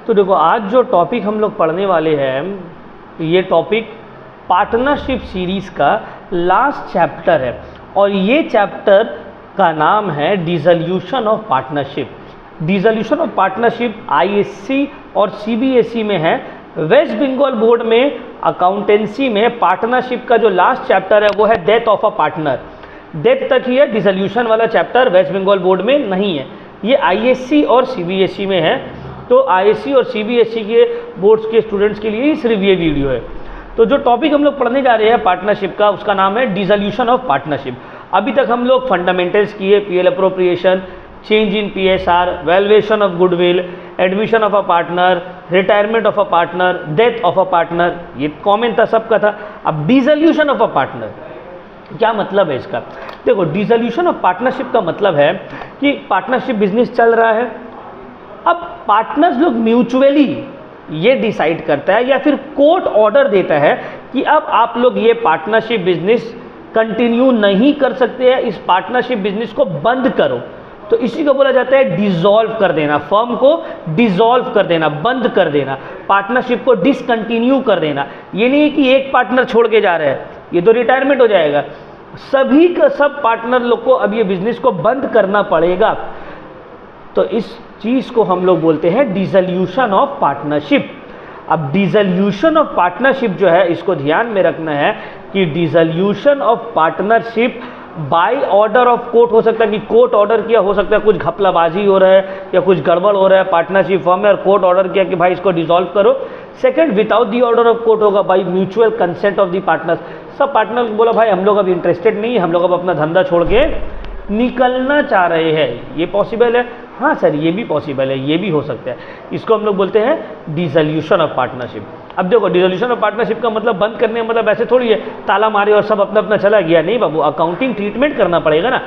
तो देखो आज जो टॉपिक हम लोग पढ़ने वाले हैं ये टॉपिक पार्टनरशिप सीरीज़ का लास्ट चैप्टर है और ये चैप्टर का नाम है dissolution of partnership. Dissolution of partnership ISC और सीबीएसई में है। वेस्ट बंगाल बोर्ड में अकाउंटेंसी में पार्टनरशिप का जो लास्ट चैप्टर है वो है death of a partner. Death तक ही है, डिसोल्यूशन वाला चैप्टर वेस्ट बंगाल बोर्ड में नहीं है। ये आईएससी और सीबीएसई में है। तो आईएससी और सीबीएसई के बोर्ड्स के स्टूडेंट्स के लिए ही सिर्फ ये वीडियो है। तो जो टॉपिक हम लोग पढ़ने जा रहे हैं पार्टनरशिप का, उसका नाम है डिसोल्यूशन ऑफ पार्टनरशिप। अभी तक हम लोग फंडामेंटल्स किए, PL appropriation, change in PSR, valuation of goodwill, admission of a partner, retirement of a partner, death of a partner, ये कॉमन था, सबका था। अब डिसोल्यूशन ऑफ अ पार्टनर क्या मतलब है इसका? देखो, डिसोल्यूशन ऑफ पार्टनरशिप का मतलब है कि पार्टनरशिप बिजनेस चल रहा है, अब पार्टनर्स लोग म्यूचुअली ये डिसाइड करता है या फिर कोर्ट ऑर्डर देता है कि अब आप लोग ये पार्टनरशिप बिजनेस कंटिन्यू नहीं कर सकते हैं, इस पार्टनरशिप बिजनेस को बंद करो। तो इसी को बोला जाता है डिसॉल्व कर देना, फर्म को डिसॉल्व कर देना, बंद कर देना, पार्टनरशिप को डिसकंटिन्यू कर देना। ये नहीं है कि एक पार्टनर छोड़ के जा रहे हैं, ये तो रिटायरमेंट हो जाएगा। सभी का सब पार्टनर लोग को अब ये बिजनेस को बंद करना पड़ेगा। तो इस चीज़ को हम लोग बोलते हैं डिसोल्यूशन ऑफ पार्टनरशिप। अब डिसोल्यूशन ऑफ पार्टनरशिप जो है, इसको ध्यान में रखना है कि dissolution of partnership by order of court हो सकता है कि कोर्ट ऑर्डर किया, हो सकता है कुछ घपलाबाजी हो रहा है या कुछ गड़बड़ हो रहा है पार्टनरशिप फर्म में और कोर्ट ऑर्डर किया कि भाई इसको डिसॉल्व करो। Second, without the order of court होगा, by mutual consent of the partners. सब पार्टनर्स बोला भाई हम लोग अब इंटरेस्टेड नहीं है, हम लोग अब अपना धंधा छोड़ के निकलना चाह रहे हैं। ये पॉसिबल है? हाँ सर, ये भी पॉसिबल है, ये भी हो सकता है। इसको हम लोग बोलते हैं डिसोल्यूशन ऑफ पार्टनरशिप। अब देखो, डिसोल्यूशन ऑफ पार्टनरशिप का मतलब बंद करने का मतलब ऐसे थोड़ी है ताला मारे और सब अपना अपना चला गया। नहीं बाबू, अकाउंटिंग ट्रीटमेंट करना पड़ेगा ना।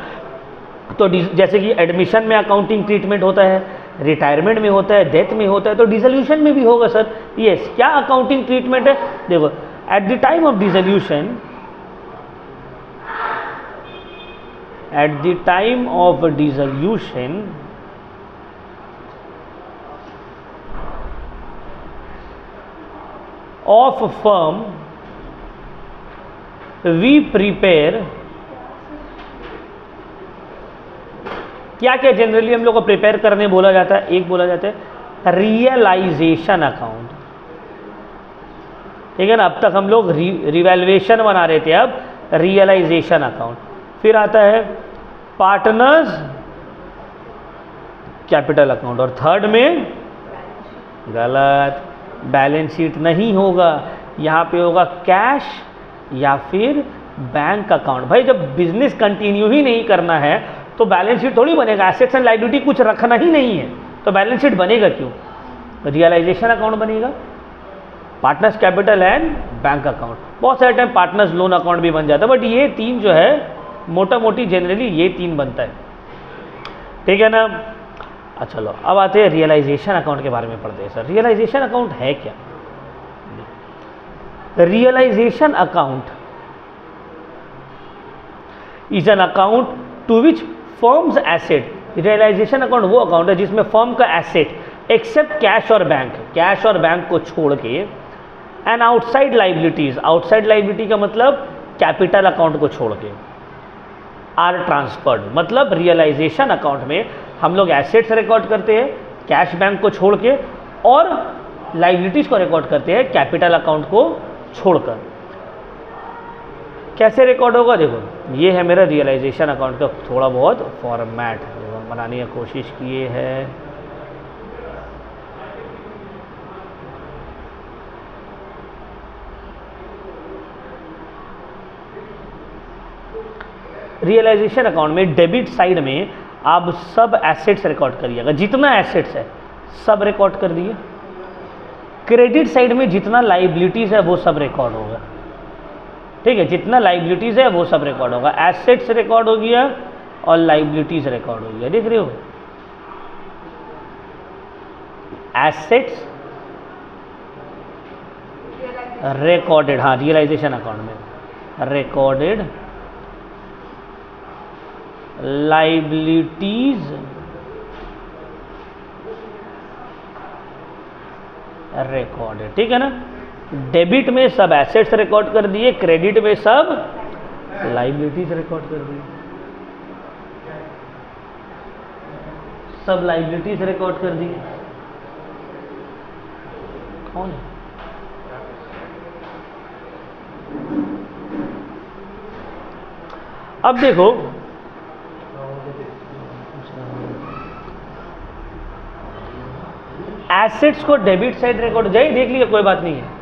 तो जैसे कि एडमिशन में अकाउंटिंग ट्रीटमेंट होता है, रिटायरमेंट में होता है, डेथ में होता है, तो डिसोल्यूशन में भी होगा सर। यस, क्या अकाउंटिंग ट्रीटमेंट है? देखो, at the time of dissolution, at the time of dissolution of a firm we prepare, क्या क्या जनरली हम लोग को प्रिपेयर करने बोला जाता है? एक बोला जाता है रियलाइजेशन अकाउंट, ठीक है ना। अब तक हम लोग रिवैल्यूएशन बना रहे थे, अब रियलाइजेशन अकाउंट। फिर आता है पार्टनर्स कैपिटल अकाउंट और थर्ड में गलत, बैलेंस शीट नहीं होगा, यहाँ पे होगा कैश या फिर बैंक अकाउंट। भाई जब बिजनेस कंटिन्यू ही नहीं करना है तो बैलेंस शीट थोड़ी बनेगा, एसेट्स एंड लायबिलिटी कुछ रखना ही नहीं है तो बैलेंस शीट बनेगा क्यों? रियलाइजेशन अकाउंट बनेगा, partners capital and bank account. बहुत सारे टाइम पार्टनर्स लोन अकाउंट भी बन जाता है, बट ये तीन जो है मोटा मोटी जनरली ये तीन बनता है, ठीक है ना। अच्छा लो, अब आते हैं रियलाइजेशन अकाउंट के बारे में पढ़ते हैं। सर रियलाइजेशन अकाउंट है क्या? Realisation account is an account to which firms asset. Realisation account वो अकाउंट है जिसमें फर्म का एसेट एक्सेप्ट कैश और बैंक, कैश और बैंक को छोड़ के, and outside liabilities, outside liability का मतलब कैपिटल अकाउंट को छोड़ के, आर ट्रांसफर्ड। मतलब रियलाइजेशन अकाउंट में हम लोग एसेट्स रिकॉर्ड करते हैं कैश बैंक को छोड़ के और लाइबिलिटीज को रिकॉर्ड करते हैं कैपिटल अकाउंट को छोड़कर। कैसे रिकॉर्ड होगा? देखो, ये है मेरा रियलाइजेशन अकाउंट का थोड़ा बहुत फॉर्मेट बनाने की कोशिश किए हैं। रियलाइजेशन अकाउंट में डेबिट साइड में आप सब एसेट्स रिकॉर्ड करिएगा, जितना एसेट्स है सब रिकॉर्ड कर दिए। क्रेडिट साइड में जितना लाइबिलिटीज है वो सब रिकॉर्ड होगा, ठीक है। जितना लाइबिलिटीज है वो सब रिकॉर्ड होगा, एसेट्स रिकॉर्ड हो गया और लाइबिलिटीज रिकॉर्ड हो गया। देख रहे हो, एसेट्स रिकॉर्डेड, हाँ रियलाइजेशन अकाउंट में रिकॉर्डेड, लाइबिलिटीज रिकॉर्ड है, ठीक है ना। डेबिट में सब एसेट्स रिकॉर्ड कर दिए, क्रेडिट में सब लाइबिलिटीज रिकॉर्ड कर दिए, सब लाइबिलिटीज रिकॉर्ड कर दिए। कौन है? अब देखो एसेट्स को डेबिट साइड रिकॉर्ड जाए, देख लिया, कोई बात नहीं है।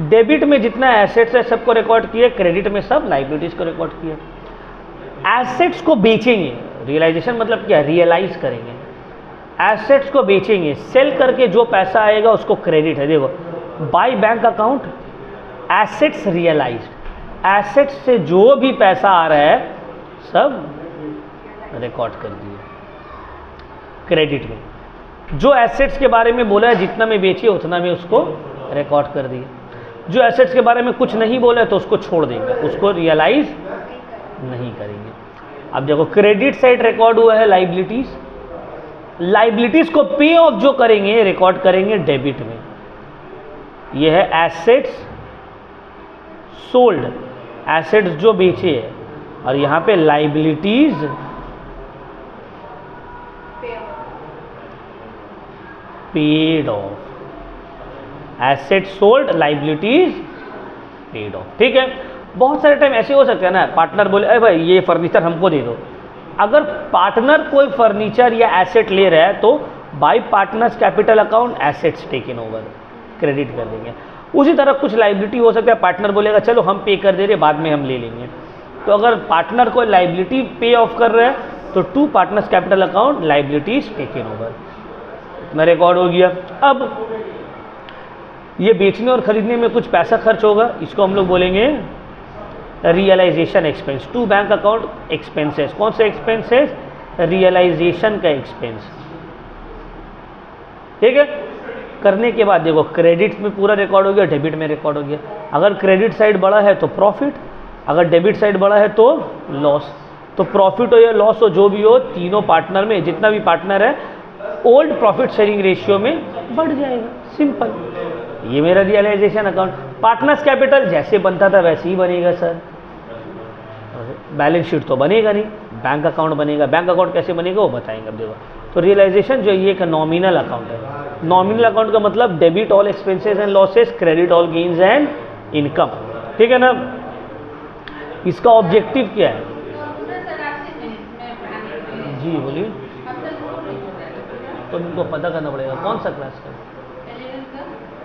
डेबिट में जितना एसेट्स है सबको रिकॉर्ड किए, क्रेडिट में सब लाइबिलिटीज को रिकॉर्ड किए। एसेट्स को बेचेंगे, रियलाइजेशन मतलब क्या, रियलाइज करेंगे। एसेट्स को बेचेंगे, सेल करके जो पैसा आएगा उसको क्रेडिट है। देखो by bank account assets realised, assets से जो भी पैसा आ रहा है सब रिकॉर्ड कर दिए। क्रेडिट में जो एसेट्स के बारे में बोला है जितना में बेचिए उतना में उसको रिकॉर्ड कर दिए, जो एसेट्स के बारे में कुछ नहीं बोला है तो उसको छोड़ देंगे, उसको रियलाइज नहीं करेंगे। अब देखो क्रेडिट साइड रिकॉर्ड हुआ है लाइबिलिटीज, लाइबिलिटीज को पे ऑफ जो करेंगे रिकॉर्ड करेंगे डेबिट में। यह है एसेट्स सोल्ड, एसेट्स जो बेचे है, और यहां पे liabilities paid of, asset sold liabilities paid of, ठीक है। बहुत सारे टाइम ऐसे हो सकते हैं ना, पार्टनर बोले अरे भाई ये फर्नीचर हमको दे दो। अगर पार्टनर कोई फर्नीचर या एसेट ले रहा है तो bye partners capital account assets taken over, credit कर देंगे। उसी तरह कुछ लाइबिलिटी हो सकता है, पार्टनर बोलेगा चलो हम पे कर दे रहे बाद में हम ले लेंगे, तो अगर पार्टनर कोई लाइबिलिटी पे ऑफ कर रहा है तो to partners capital account liabilities taken over, इतना रिकॉर्ड हो गया। अब ये बेचने और खरीदने में कुछ पैसा खर्च होगा, इसको हम लोग बोलेंगे realisation expense, to bank account expenses. कौन से एक्सपेंसेस? रियलाइजेशन का एक्सपेंस, ठीक है। करने के बाद देखो क्रेडिट में पूरा रिकॉर्ड हो गया, डेबिट में रिकॉर्ड हो गया। अगर क्रेडिट साइड बड़ा है तो प्रॉफिट, अगर डेबिट साइड बड़ा है तो लॉस। तो प्रॉफिट हो या लॉस हो जो भी हो, तीनों पार्टनर में जितना भी पार्टनर है ओल्ड प्रॉफिट शेयरिंग रेशियो में बढ़ जाएगा, सिंपल। ये मेरा रियलाइजेशन अकाउंट। पार्टनर्स कैपिटल जैसे बनता था वैसे ही बनेगा सर, बैलेंस शीट तो बनेगा नहीं, बैंक अकाउंट बनेगा। बैंक अकाउंट कैसे बनेगा वो बताएंगे अब देखो। तो रियलाइजेशन जो ये एक नॉमिनल अकाउंट है, नॉमिनल अकाउंट का मतलब debit all expenses and losses, credit all gains and income, ठीक है ना। इसका ऑब्जेक्टिव क्या है? जी बोलिए। तो इनको पता करना पड़ेगा कौन सा क्लास का,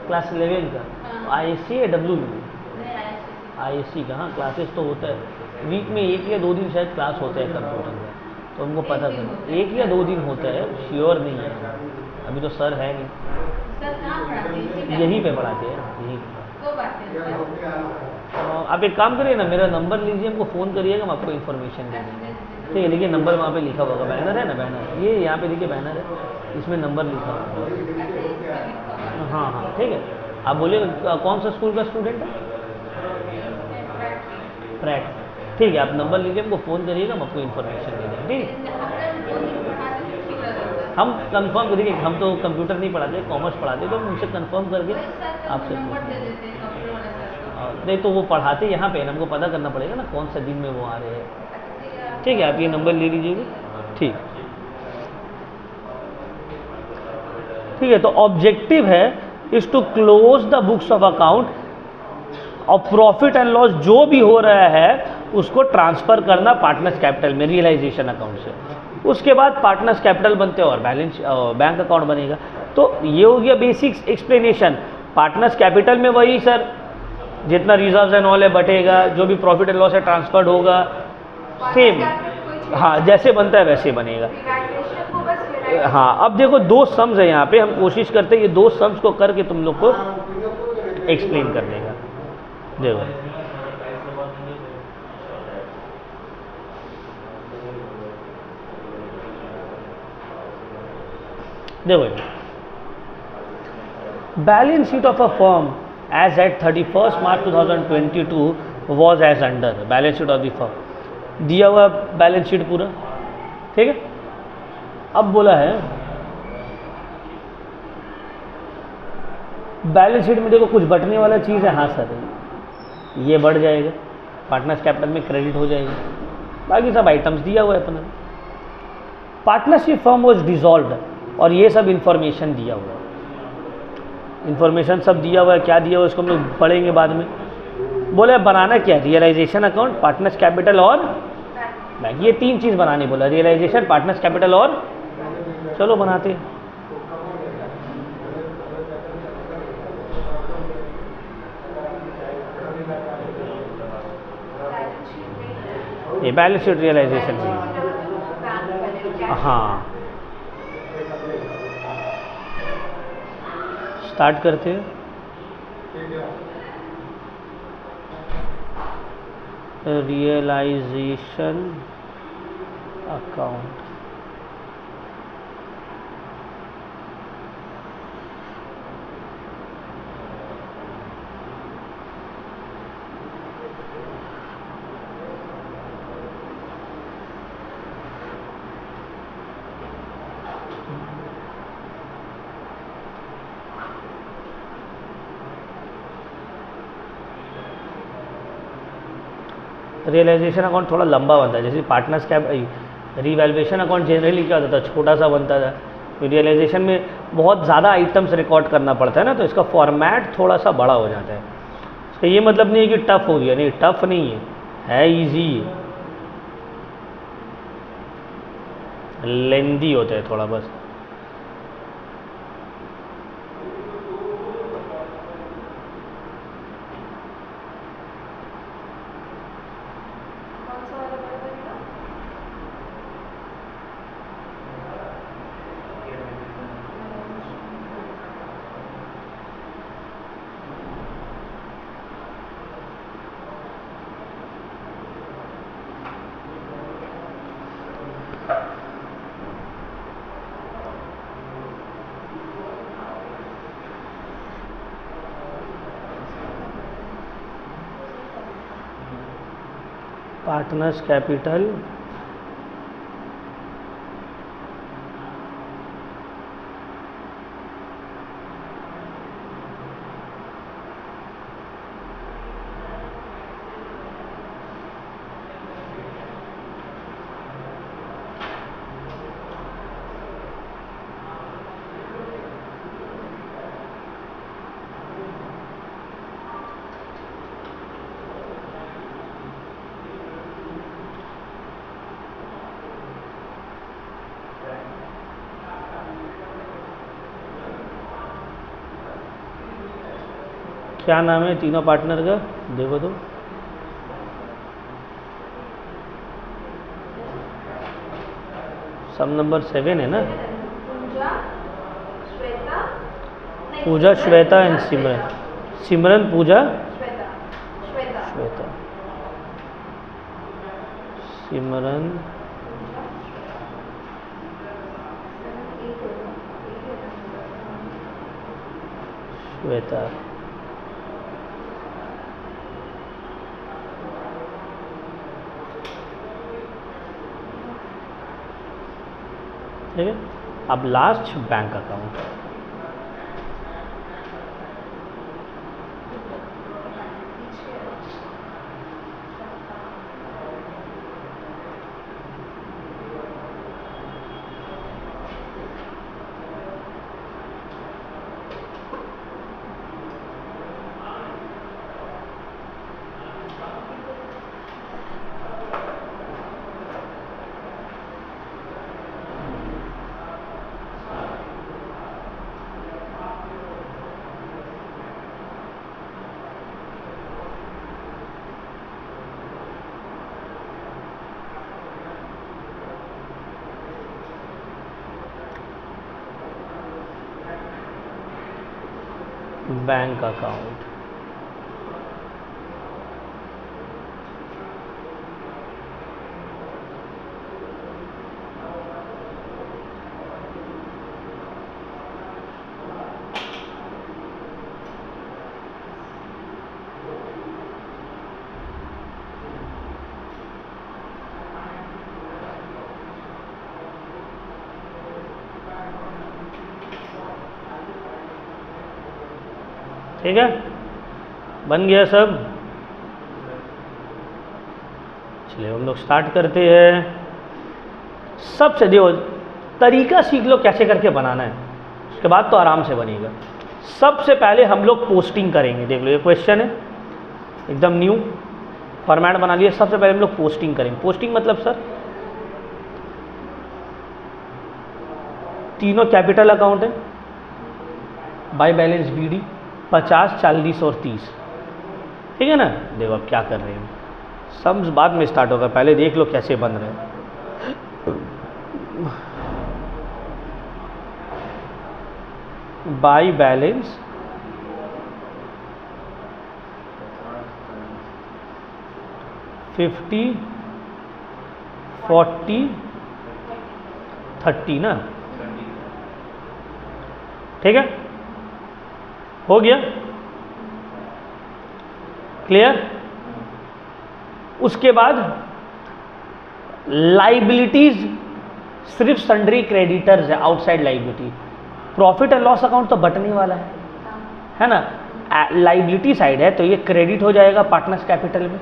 क्लास 11 का, ISC या WB? ISC का, हाँ क्लासेस तो होता है, वीक में 1 या 2 दिन शायद क्लास होता है कंप्यूटर का, तो हमको पता करना 1 या 2 दिन होता है, श्योर नहीं है, अभी तो सर है नहीं, यहीं पे पढ़ाते हैं, यहीं पे। आप एक काम करिए ना, मेरा नंबर लीजिए, हमको फ़ोन करिएगा, हम आपको इन्फॉर्मेशन दे देंगे, ठीक है। देखिए नंबर वहाँ पे लिखा होगा, बैनर है ना, बैनर ये यहाँ पे देखिए बैनर है, इसमें नंबर लिखा होगा। हाँ हाँ ठीक है। आप बोलिए कौन सा स्कूल का स्टूडेंट है? प्रैट, ठीक है। आप नंबर लीजिए, हमको फ़ोन करिएगा, हम आपको इन्फॉर्मेशन दे देंगे, ठीक है। हम कंफर्म करेंगे, हम तो कंप्यूटर नहीं पढ़ाते, कॉमर्स पढ़ाते, तो हम उनसे कंफर्म करके आपसे नहीं, तो वो पढ़ाते यहाँ पे, हमको पता करना पड़ेगा ना कौन सा दिन में वो आ रहे हैं, ठीक है। आप ये नंबर ले लीजिएगा, ठीक ठीक है। तो ऑब्जेक्टिव है is to close the books of account, और प्रॉफिट एंड लॉस जो भी हो रहा है उसको ट्रांसफर करना पार्टनर्स कैपिटल में, रियलाइजेशन अकाउंट से। उसके बाद पार्टनर्स कैपिटल बनते हैं और बैलेंस बैंक अकाउंट बनेगा। तो ये हो गया बेसिक्स एक्सप्लेनेशन। पार्टनर्स कैपिटल में वही सर जितना रिजर्व्स एंड ऑल है बटेगा, जो भी प्रॉफिट एंड लॉस है ट्रांसफर्ड होगा, सेम, हाँ जैसे बनता है वैसे बनेगा। हाँ अब देखो 2 सम्स है यहाँ पे, हम कोशिश करते हैं ये 2 सम्स को करके तुम लोग को एक्सप्लेन करने का। देखो देखो balance sheet of a firm as at 31 March 2022 was as under, balance sheet of the firm दिया हुआ बैलेंस शीट पूरा, ठीक है। अब बोला है बैलेंस शीट में देखो कुछ बटने वाला चीज़ है, हाँ सर ये बढ़ जाएगा, पार्टनर्स कैपिटल में क्रेडिट हो जाएगा, बाकी सब आइटम्स दिया हुआ है अपना। पार्टनरशिप फर्म वॉज डिसॉल्व्ड, और ये सब इंफॉर्मेशन दिया हुआ है, इंफॉर्मेशन सब दिया हुआ है, क्या दिया हुआ है उसको हम लोग पढ़ेंगे बाद में। बोले बनाना क्या, रियलाइजेशन अकाउंट, पार्टनर्स कैपिटल और बैंक, ये तीन चीज़ बनाने बोला, रियलाइजेशन, पार्टनर्स कैपिटल और, चलो बनाते हैं। ये बैलेंस शीट रियलाइजेशन, हाँ स्टार्ट करते हैं। रियलाइजेशन अकाउंट, रियलाइजेशन अकाउंट थोड़ा लंबा बनता है, जैसे partners cap, revaluation account generally क्या होता था, छोटा सा बनता था, रियलाइजेशन में बहुत ज़्यादा आइटम्स रिकॉर्ड करना पड़ता है ना, तो इसका फॉर्मेट थोड़ा सा बड़ा हो जाता है। इसका ये मतलब नहीं है कि टफ हो गया, नहीं टफ नहीं है ईजी है, लेंदी होता है थोड़ा बस। पार्टनर्स कैपिटल, क्या नाम है तीनों पार्टनर का, देखो तो, सम नंबर 7 है ना, पूजा श्वेता एंड सिमरन, सिमरन पूजा श्वेता, सिमरन श्वेता, ठीक है। अब last bank account, bank account, ठीक है, बन गया सब। चलिए हम लोग स्टार्ट करते हैं। सबसे देखो तरीका सीख लो कैसे करके बनाना है, उसके बाद तो आराम से बनेगा। सबसे पहले हम लोग पोस्टिंग करेंगे। देख लो ये क्वेश्चन है एकदम न्यू फॉर्मेट बना लिया। सबसे पहले हम लोग पोस्टिंग करेंगे। पोस्टिंग मतलब सर तीनों कैपिटल अकाउंट है, बाय बैलेंस बीडी 50, 40 और 30, ठीक है ना। देखो अब क्या कर रहे हैं, सम्स बाद में स्टार्ट होगा, पहले देख लो कैसे बन रहे हैं। बाय बैलेंस 50, 40, 30 ना, ठीक है, हो गया क्लियर। उसके बाद लाइबिलिटीज सिर्फ सन्ड्री क्रेडिटर्स है, outside liability. Profit and loss account तो बटने वाला है ना। लाइबिलिटी साइड है तो ये क्रेडिट हो जाएगा पार्टनर्स कैपिटल में,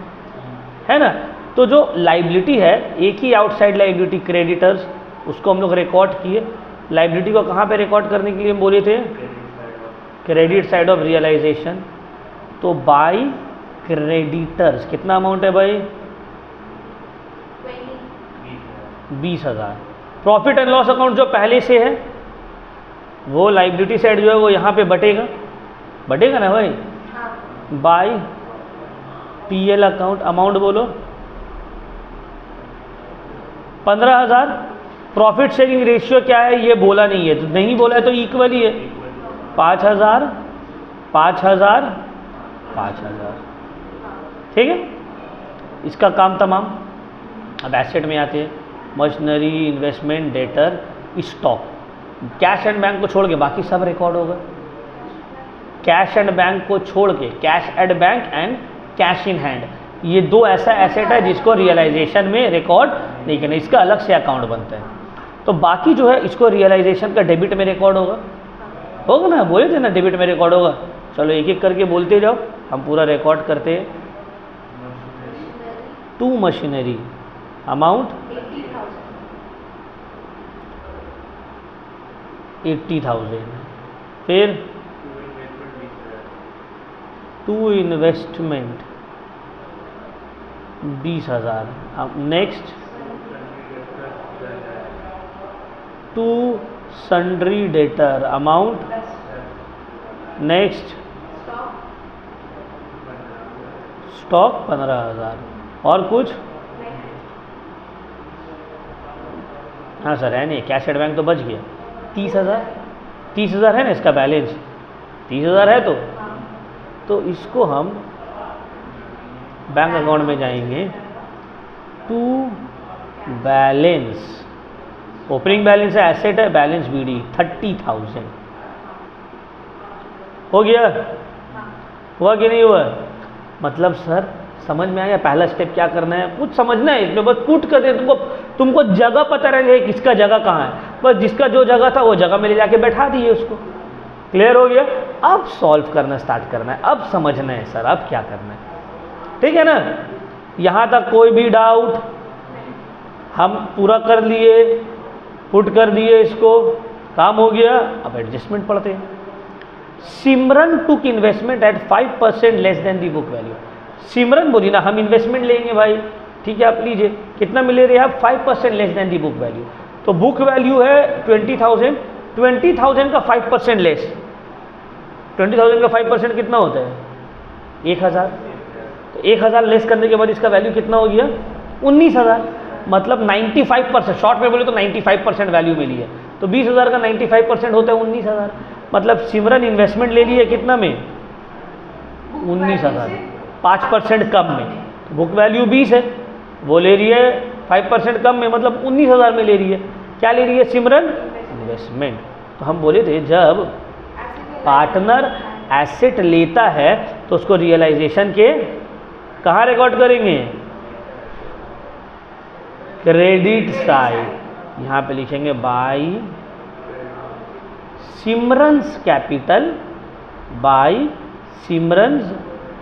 है ना। तो जो लाइबिलिटी है एक ही आउटसाइड लाइबिलिटी क्रेडिटर्स, उसको हम लोग रिकॉर्ड किए। लाइबिलिटी को कहाँ पे रिकॉर्ड करने के लिए हम बोले थे, क्रेडिट साइड ऑफ रियलाइजेशन। तो बाय क्रेडिटर्स कितना अमाउंट है भाई, 20,000। प्रॉफिट एंड लॉस अकाउंट जो पहले से है वो लाइबिलिटी साइड जो है वो यहाँ पे बटेगा, बटेगा ना भाई। बाय पीएल अकाउंट अमाउंट बोलो 15,000। प्रॉफिट शेयरिंग रेशियो क्या है ये बोला नहीं है, तो नहीं बोला है तो इक्वल ही है। 5,000, 5,000, 5,000, ठीक है। इसका काम तमाम। अब एसेट में आते हैं, machinery, investment, debtor, stock. Cash and bank को छोड़ के बाकी सब रिकॉर्ड होगा। कैश एंड बैंक को छोड़ के, cash at bank and cash in hand, ये दो ऐसा एसेट है जिसको रियलाइजेशन में रिकॉर्ड नहीं करना, इसका अलग से अकाउंट बनता है। तो बाकी जो है इसको रियलाइजेशन का डेबिट में रिकॉर्ड होगा, होगा ना, बोले थे ना डेबिट में रिकॉर्ड होगा। चलो एक एक करके बोलते जाओ, हम पूरा रिकॉर्ड करते हैं। To machinery amount 80,000। फिर टू इन्वेस्टमेंट 20,000। अब next to sundry debtor amount, next stock 15,000। और कुछ, हाँ सर है नहीं, कैश एट बैंक तो बच गया। 30,000, 30,000 है ना इसका बैलेंस, 30,000 है तो इसको हम बैंक अकाउंट में जाएंगे। टू बैलेंस, ओपनिंग बैलेंस है, एसेट है, बैलेंस बीडी 30,000। हो गया, हुआ कि नहीं हुआ। मतलब सर समझ में आया पहला स्टेप क्या करना है, कुछ समझना है इसमें, बस पुट कर दे। तुमको जगह पता रहे किसका जगह कहाँ है, बस जिसका जो जगह था वो जगह में ले जाके बैठा दिए उसको। क्लियर हो गया। अब सॉल्व करना स्टार्ट करना है, अब समझना है सर अब क्या करना है, ठीक है ना। यहाँ तक कोई भी डाउट, हम पूरा कर लिए, पुट कर दिए, इसको काम हो गया। अब एडजस्टमेंट पढ़ते हैं। Simran took investment at 5% less than the book value. Simran बोली ना हम इन्वेस्टमेंट लेंगे भाई, ठीक है आप लीजिए, कितना मिले रहे आप 5% less than the book value. तो बुक वैल्यू है 20,000, 20,000 का 5% लेस, 20,000 का 5% कितना होता है 1,000। तो 1,000 लेस करने के बाद इसका वैल्यू कितना हो गया 19,000। मतलब 95%, शॉर्ट में बोले तो 95% वैल्यू मिली है। तो 20,000 का 95% होता है 19,000। मतलब सिमरन इन्वेस्टमेंट ले ली है कितना में 19,000, 5% कम में। तो बुक वैल्यू 20 है, वो ले रही है 5% कम में, मतलब 19,000 में ले रही है। क्या ले रही है सिमरन, इन्वेस्टमेंट। तो हम बोले थे जब पार्टनर एसेट लेता है तो उसको रियलाइजेशन के कहाँ रिकॉर्ड करेंगे, क्रेडिट साइड। यहाँ पे लिखेंगे by Simran's capital, by Simran's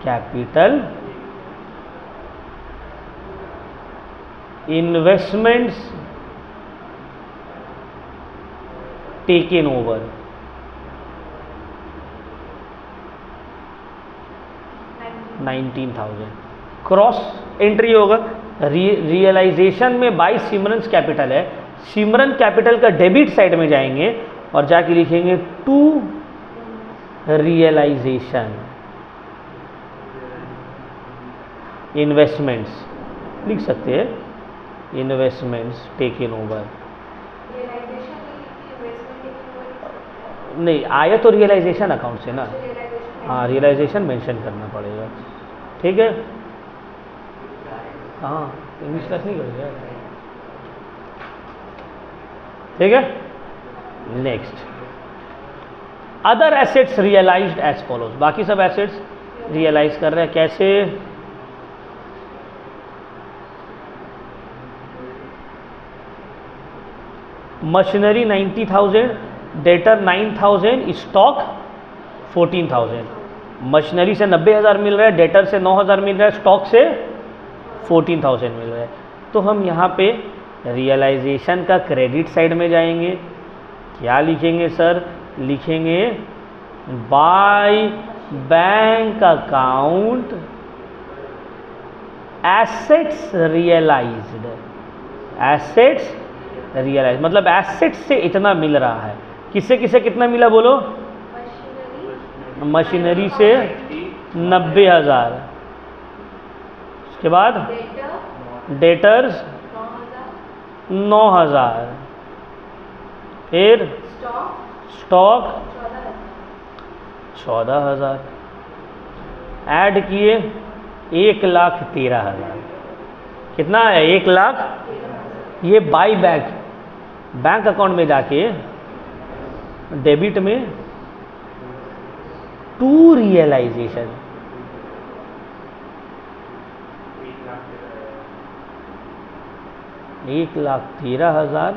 capital investments taken over. 19,000 cross entry होगा। रियलाइजेशन में बाय सिमरन्स कैपिटल है, सिमरन कैपिटल का डेबिट साइड में जाएंगे और जाके लिखेंगे टू रियलाइजेशन इन्वेस्टमेंट्स, लिख सकते हैं इन्वेस्टमेंट्स टेकन ओवर। नहीं आया तो रियलाइजेशन अकाउंट से ना, हाँ रियलाइजेशन मेंशन करना पड़ेगा, ठीक है। हाँ इंग्लिश क्लास नहीं करेंगे, ठीक है। Next other assets realised as follows, बाकी सब एसेट्स रियलाइज कर रहे हैं कैसे। Machinery 90,000, debtor 9,000, stock 14,000। मशीनरी से 90,000 मिल रहा है, डेटर से 9,000 मिल रहा है, स्टॉक से 14,000 मिल रहा है। तो हम यहाँ पे रियलाइजेशन का क्रेडिट साइड में जाएंगे, क्या लिखेंगे सर, लिखेंगे by bank account assets realised. Assets realise मतलब एसेट्स से इतना मिल रहा है, किससे किससे कितना मिला बोलो। मशीनरी से 90,000, उसके बाद डेटर्स 9,000, फिर स्टॉक 14,000, ऐड किए 1,13,000। कितना है 1,00,000। ये बाई बैक बैंक अकाउंट में जाके डेबिट में to realisation 1,13,000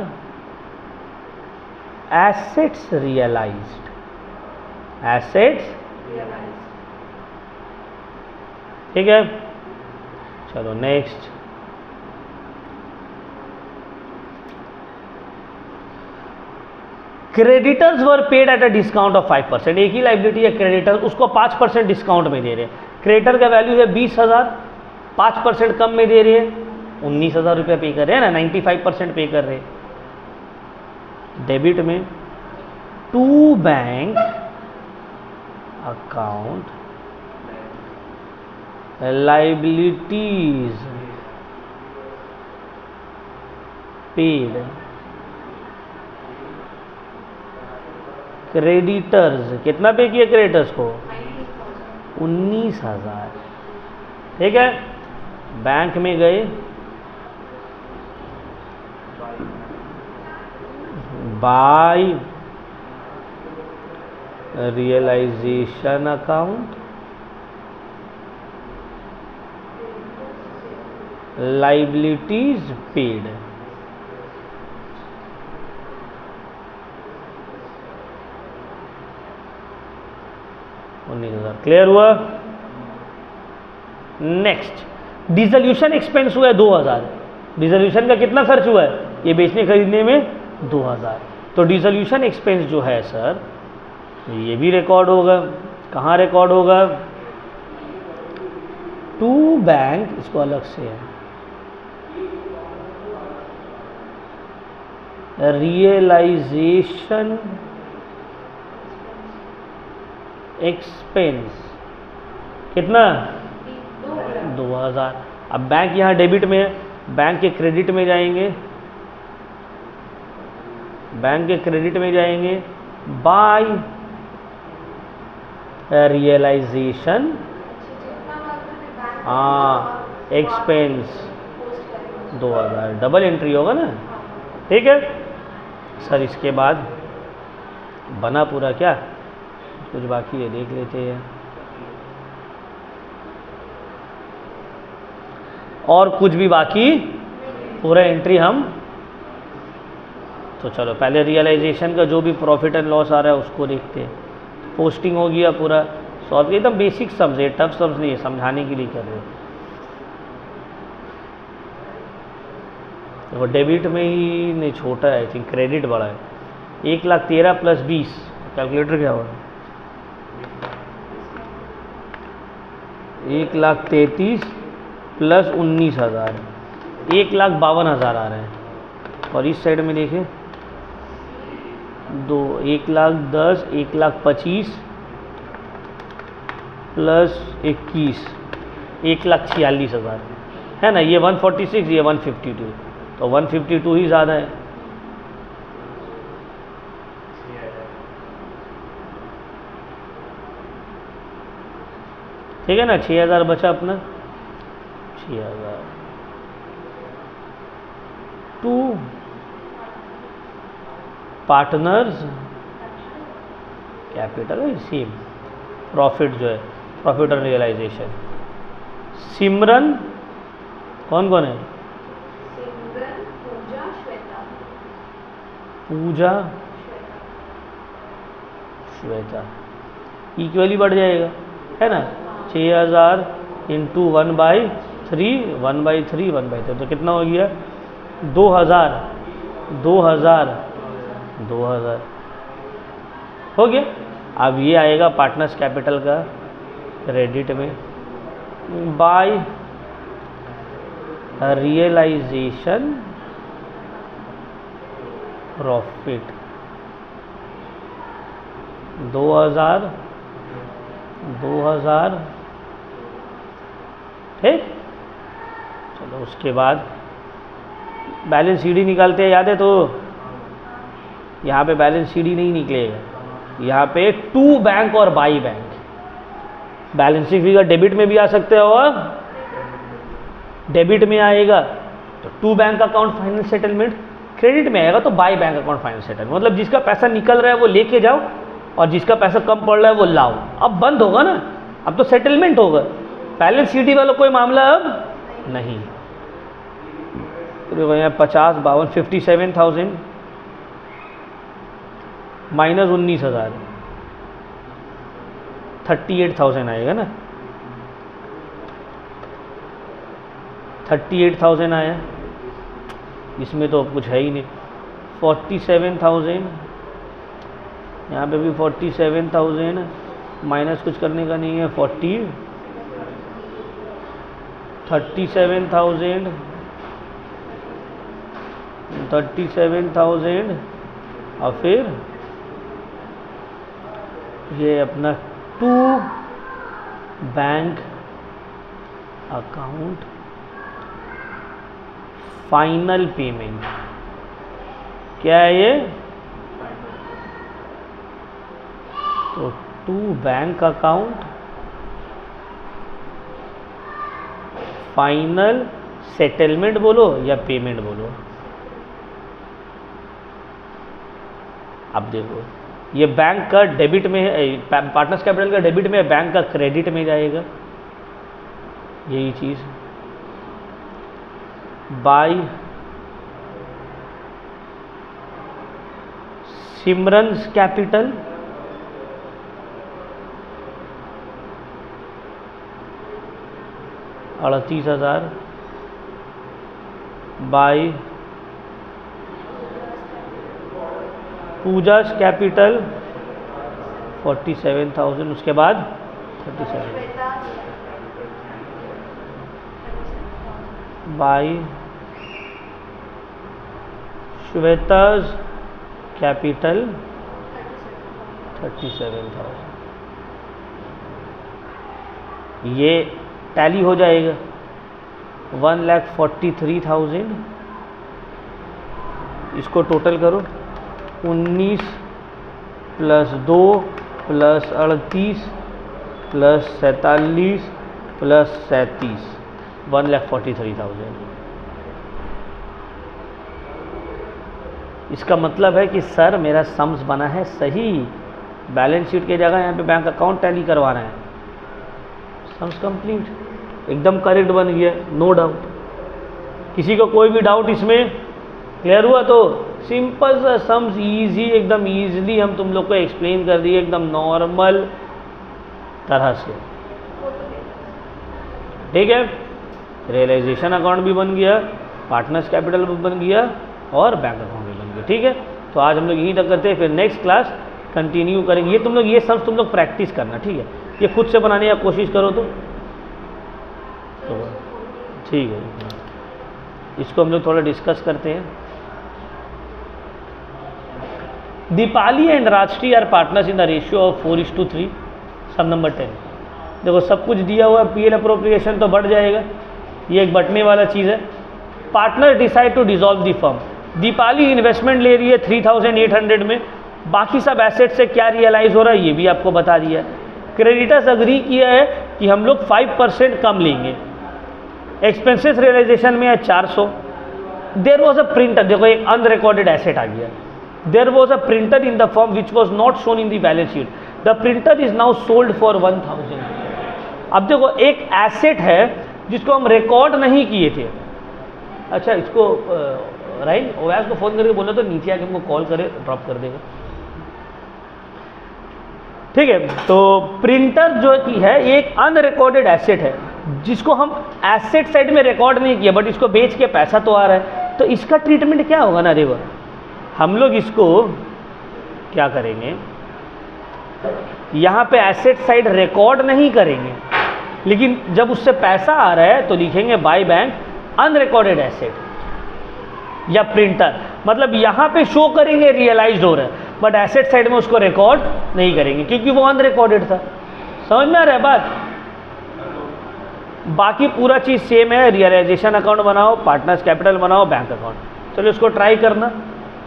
assets realised, assets ठीक है। चलो next, creditors were paid at a discount of 5%। एक ही लाइबिलिटी है क्रेडिटर, उसको 5% डिस्काउंट में दे रहे हैं। क्रेडिटर का वैल्यू है 20,000, 5% कम में दे रहे हैं, 19,000 रुपये पे कर रहे हैं ना, 95% पे कर रहे हैं। डेबिट में to bank account liabilities paid creditors, कितना पे किया क्रेडिटर्स को 19,000, ठीक है। बैंक में गए, by realisation account liabilities paid, clear हुआ। नेक्स्ट, डिसोल्यूशन एक्सपेंस हुआ है 2,000। डिसोल्यूशन का कितना खर्च हुआ है, ये बेचने खरीदने में 2,000। तो डिसोल्यूशन एक्सपेंस जो है सर ये भी रिकॉर्ड होगा, कहाँ रिकॉर्ड होगा, टू बैंक, इसको अलग से है, रियलाइजेशन एक्सपेंस कितना 2,000। अब बैंक यहाँ डेबिट में है, बैंक के क्रेडिट में जाएंगे, बैंक के क्रेडिट में जाएंगे, by realisation expense 2,000, double entry होगा ना, ठीक है सर। इसके बाद बना पूरा क्या, कुछ बाकी है देख लेते हैं, और कुछ भी बाकी, पूरा एंट्री हम, तो चलो पहले रियलाइजेशन का जो भी प्रॉफिट एंड लॉस आ रहा है उसको देखते हैं। पोस्टिंग हो गया पूरा, सॉल्व किया, एकदम बेसिक सम्स है, टफ सम्स नहीं है, समझाने के लिए कर रहे हैं। वो डेबिट में ही नहीं, छोटा है आई थिंक, क्रेडिट बड़ा है। 1,13,000 प्लस 20, कैलकुलेटर क्या होगा? 1,33,000 प्लस 19,000, 1,52,000 आ रहे हैं। और इस साइड में देखें 1,10,000, 1,25,000 प्लस 21, 1,46,000 है ना। ये 146, ये 152, तो 152 ही ज़्यादा है। ठीक है ना, 6,000 बचा अपना, 6,000 टू पार्टनर्स कैपिटल है सेम, प्रॉफिट जो है प्रॉफिट और रियलाइजेशन। सिमरन कौन कौन है? सिमरन, पूजा, श्वेता। पूजा, श्वेता इक्वली बढ़ जाएगा, है ना। 6,000 इंटू 1/3, 1/3, 1/3, तो कितना हो गया? 2,000, 2,000, 2,000 हो गया। अब ये आएगा पार्टनर्स कैपिटल का क्रेडिट में, बाय रियलाइजेशन प्रॉफिट 2,000, 2,000, ठीक। चलो उसके बाद बैलेंस शीट ही निकालते हैं, याद है? तो यहाँ पे बैलेंस शीट ही नहीं निकलेगा, यहाँ पे टू बैंक और by bank. Balancing figure debit में भी आ सकते हैं और डेबिट में आएगा, तो to bank account final settlement. Credit में आएगा तो by bank account final settlement, मतलब जिसका पैसा निकल रहा है वो लेके जाओ और जिसका पैसा कम पड़ रहा है वो लाओ। अब बंद होगा ना, अब तो सेटलमेंट होगा, बैलेंस शीट वाला कोई मामला अब नहीं। तो यहाँ 50, 52, 57,000 माइनस 19,000, 38,000 आएगा ना, 38,000 आया, इसमें तो अब कुछ है ही नहीं। 47,000, यहाँ पे भी 47,000 माइनस कुछ करने का नहीं है, 37,000, 37,000 और फिर ये अपना to bank account final payment. क्या है ये? तो to bank account final settlement बोलो या पेमेंट बोलो। अब देखो ये बैंक का डेबिट में है, पार्टनर्स कैपिटल का डेबिट में है, बैंक का क्रेडिट में जाएगा, यही चीज़। Bye Simran's capital $38,000 bye Pooja's capital 47,000, उसके बाद 37 बाय श्वेताज कैपिटल 37,000। ये टैली हो जाएगा 1,43,000। इसको टोटल करो, 19 प्लस 2 प्लस 38 प्लस 47 प्लस 37, 1,43,000। इसका मतलब है कि सर मेरा सम्स बना है सही, बैलेंस शीट की जगह यहाँ पे बैंक अकाउंट टैली करवाना है, सम्स कंप्लीट, एकदम करेक्ट बन गया, नो डाउट। किसी को कोई भी डाउट इसमें क्लियर हुआ? तो सिंपल सा सम्स, इजी, एकदम इजीली हम तुम लोग को एक्सप्लेन कर दिए, एकदम नॉर्मल तरह से। वो तो देगा। ठीक है, रियलाइजेशन अकाउंट भी बन गया, पार्टनर्स कैपिटल भी बन गया और बैंक अकाउंट भी बन गया। ठीक है, तो आज हम लोग यहीं तक करते हैं, फिर नेक्स्ट क्लास कंटिन्यू करेंगे। ये तुम लोग ये सब तुम लोग प्रैक्टिस करना, ठीक है, ये खुद से बनाने की कोशिश करो तो ठीक है। इसको हम लोग थोड़ा डिस्कस करते हैं। Deepali and Rashtriya are partners in the ratio of 4:3। सब नंबर 10। देखो सब कुछ दिया हुआ है, पीएल अप्रोप्रिएशन तो बढ़ जाएगा, ये एक बटने वाला चीज़ है। Partner decide to dissolve the firm. Deepali investment ले रही है 3800 में, बाकी सब एसेट से क्या रियलाइज हो रहा है ये भी आपको बता दिया है। क्रेडिटर्स अग्री किया है कि हम लोग 5% कम लेंगे। एक्सपेंसेस रियलाइजेशन में है 400। देयर वॉज अ प्रिंटर, देखो एक अनरिकॉर्डेड एसेट आ गया। There was a printer in the firm which was not shown in the balance sheet. The printer is now sold for 1000। अब देखो एक एसेट है जिसको हम रिकॉर्ड नहीं किए थे। अच्छा इसको राइट ओवैस को फ़ोन करके बोला तो नीचे आके हमको कॉल करे, ड्रॉप कर देगा। ठीक है, तो प्रिंटर जो की है एक अनरिकॉर्डेड एसेट है जिसको हम एसेट साइड में रिकॉर्ड नहीं किया, बट इसको बेच के पैसा तो आ रहा है, तो इसका ट्रीटमेंट क्या होगा ना। देखो हम लोग इसको क्या करेंगे, यहाँ पे एसेट साइड रिकॉर्ड नहीं करेंगे, लेकिन जब उससे पैसा आ रहा है तो लिखेंगे बाय बैंक अनरिकॉर्डेड एसेट या प्रिंटर। मतलब यहाँ पे शो करेंगे रियलाइज्ड हो रहा है, बट एसेट साइड में उसको रिकॉर्ड नहीं करेंगे क्योंकि वो अनरिकॉर्डेड था। समझ में आ रहा है बात। बाकी पूरा चीज़ सेम है, रियलाइजेशन अकाउंट बनाओ, पार्टनर्स कैपिटल बनाओ, बैंक अकाउंट। चलो इसको ट्राई करना,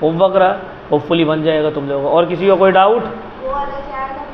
होमवर्क रहा, होपफुली बन जाएगा तुम लोगों को। और किसी को कोई डाउट? वो वाला क्या है?